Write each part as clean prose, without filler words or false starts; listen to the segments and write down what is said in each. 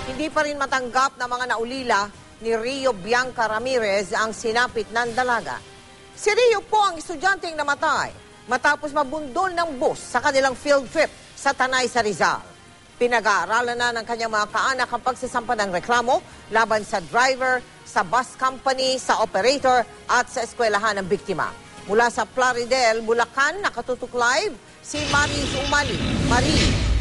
Hindi pa rin matanggap ng mga naulila ni Rio Bianca Ramirez ang sinapit ng dalaga. Si Rio po ang estudyanteng namatay matapos mabundol ng bus sa kanilang field trip sa Tanay sa Rizal. Pinag-aaralan na ng kanyang mga kaanak ang pagsasampa ng reklamo laban sa driver, sa bus company, sa operator at sa eskwelahan ng biktima. Mula sa Plaridel, Bulacan, nakatutok live si Marie Umali. Marie.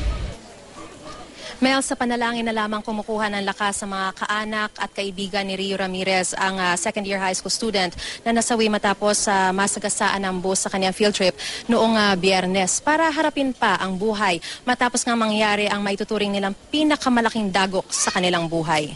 Mel, sa panalangin na lamang kumukuha ng lakas sa mga kaanak at kaibigan ni Rio Ramirez, ang second-year high school student na nasawi matapos masagasaan ng bus sa kanyang field trip noong Biyernes para harapin pa ang buhay matapos nga mangyari ang maituturing nilang pinakamalaking dagok sa kanilang buhay.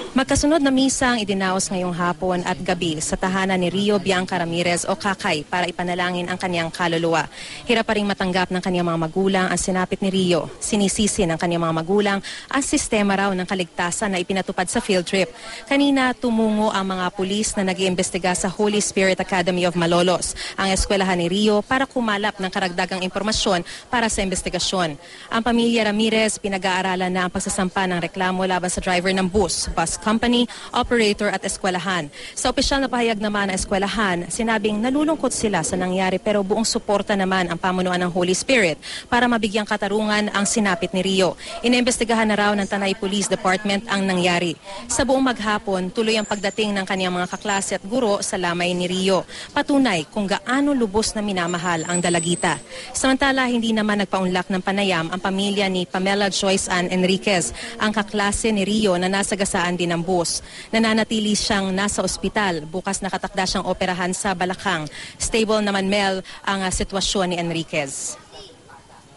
Magkasunod na misa ang idinaos ngayong hapon at gabi sa tahanan ni Rio Bianca Ramirez o Kakay para ipanalangin ang kanyang kaluluwa. Hirap pa rin matanggap ng kanyang mga magulang ang sinapit ni Rio. Sinisisi ng kanyang mga magulang ang sistema raw ng kaligtasan na ipinatupad sa field trip. Kanina tumungo ang mga pulis na nag-iimbestiga sa Holy Spirit Academy of Malolos, ang eskwelahan ni Rio, para kumalap ng karagdagang impormasyon para sa investigasyon. Ang pamilya Ramirez pinag-aaralan na ang pagsasampa ng reklamo laban sa driver ng bus company, operator at eskwelahan. Sa opisyal na pahayag naman ng eskwelahan, sinabing nalulungkot sila sa nangyari pero buong suporta naman ang pamunuan ng Holy Spirit para mabigyang katarungan ang sinapit ni Rio. Iniimbestigahan na raw ng Tanay Police Department ang nangyari. Sa buong maghapon, tuloy ang pagdating ng kanyang mga kaklase at guro sa lamay ni Rio. Patunay kung gaano lubos na minamahal ang dalagita. Samantala, hindi naman nagpaunlak ng panayam ang pamilya ni Pamela Joyce Ann Enriquez, ang kaklase ni Rio na nasagasaan din ng bus. Nananatili siyang nasa ospital. Bukas nakatakda siyang operahan sa Balakang. Stable naman, Mel, ang sitwasyon ni Enriquez.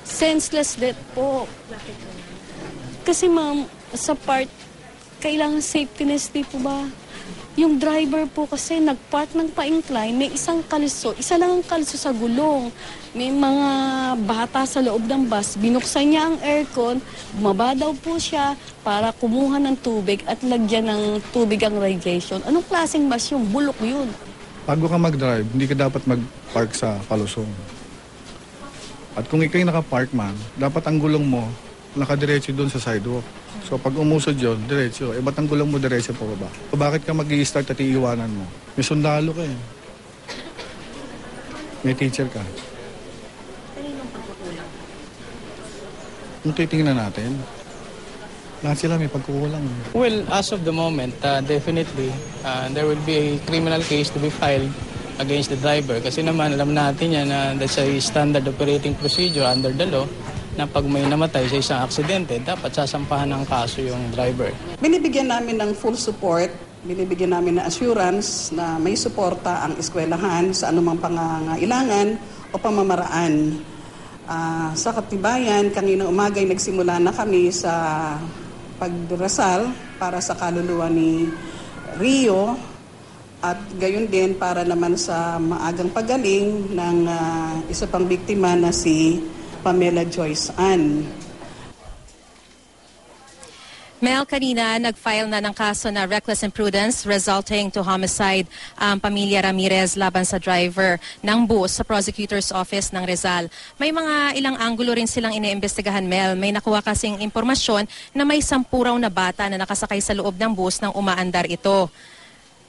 Senseless death po. Kasi ma'am, sa part, kailangan safety nest po ba? Yung driver po kasi nag-park ng pa-incline, may isang kalso, isa lang ang kalso sa gulong. May mga bata sa loob ng bus, binuksan niya ang aircon, bumaba daw po siya para kumuha ng tubig at lagyan ng tubig ang radiation. Anong klaseng bus yung bulok yun? Bago ka mag-drive, hindi ka dapat mag-park sa palusong. At kung ikaw'y naka-park man, dapat ang gulong mo nakadiretso doon sa sidewalk. So pag umusod yun, diretso. Ba't ang gulong mo diretso pa baba? So, bakit ka mag-i-start at iiwanan mo? May sundalo ka eh. May teacher ka. Kaninong pagkukulang? Kung titingnan natin, lahat sila may pagkukulang. Well, as of the moment, definitely, there will be a criminal case to be filed against the driver. Kasi naman, alam natin yan na that's a standard operating procedure under the law, na pag may namatay sa isang aksidente, dapat sasampahan ng kaso yung driver. Binibigyan namin ng full support, binibigyan namin ng assurance na may suporta ang eskwelahan sa anumang pangangailangan o pamamaraan. Sa katibayan, kanina umagay nagsimula na kami sa pagdarasal para sa kaluluwa ni Rio at gayon din para naman sa maagang pagaling ng isa pang biktima na si Pamela Joyce Ann. Mel, kanina nag-file na ng kaso na reckless imprudence resulting to homicide ang pamilya Ramirez laban sa driver ng bus sa prosecutor's office ng Rizal. May mga ilang anggulo rin silang iniimbestigahan, Mel. May nakuha kasing impormasyon na may 10 raw na bata na nakasakay sa loob ng bus nang umaandar ito.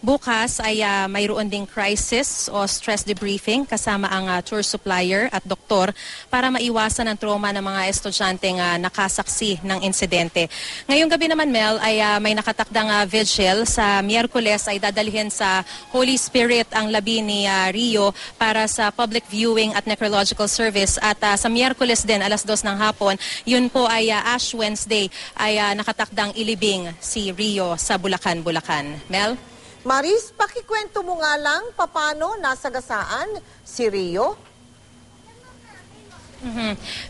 Bukas ay mayroon ding crisis o stress debriefing kasama ang tour supplier at doktor para maiwasan ang trauma ng mga estudyanteng nakasaksi ng insidente. Ngayong gabi naman, Mel, ay may nakatakdang vigil. Sa Miyerkules ay dadalhin sa Holy Spirit ang labi ni Rio para sa public viewing at necrological service. At sa Miyerkules din, 2:00 ng hapon, yun po ay Ash Wednesday, ay nakatakdang ilibing si Rio sa Bulacan, Bulacan. Mel? Maris, pakikwento mo nga lang paano nasagasaan si Rio?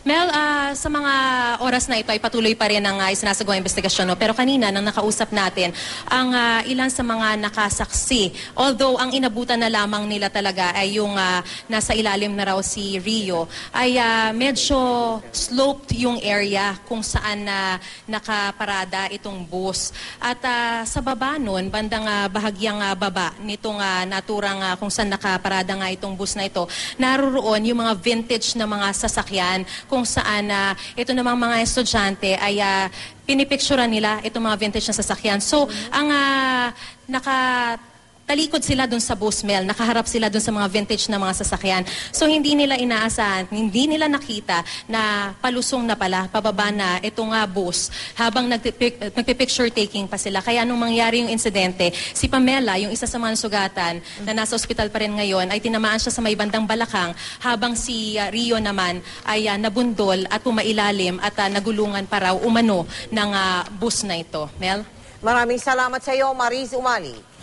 Mel, sa mga oras na ito ay patuloy pa rin ang isinasagawang investigasyon. No? Pero kanina, nang nakausap natin, ang ilan sa mga nakasaksi, although ang inabutan na lamang nila talaga ay yung nasa ilalim na raw si Rio, ay medyo sloped yung area kung saan nakaparada itong bus. At sa baba nun, bandang bahagyang baba nitong naturang kung saan nakaparada nga itong bus na ito, naroroon yung mga vintage na mga sasakyan sasakyan kung saan ito namang mga estudyante ay pinipicturean nila itong mga vintage na sasakyan. So, ang talikod sila dun sa bus, Mel, nakaharap sila dun sa mga vintage na mga sasakyan. So hindi nila inaasahan, hindi nila nakita na palusong na pala, pababa na itong bus habang nagpipicture taking pa sila. Kaya nung mangyari yung insidente, si Pamela, yung isa sa mga sugatan na nasa ospital pa rin ngayon, ay tinamaan siya sa may bandang balakang habang si Rio naman ay nabundol at pumailalim at nagulungan pa raw umano ng bus na ito. Mel? Maraming salamat sa iyo, Mariz Umali.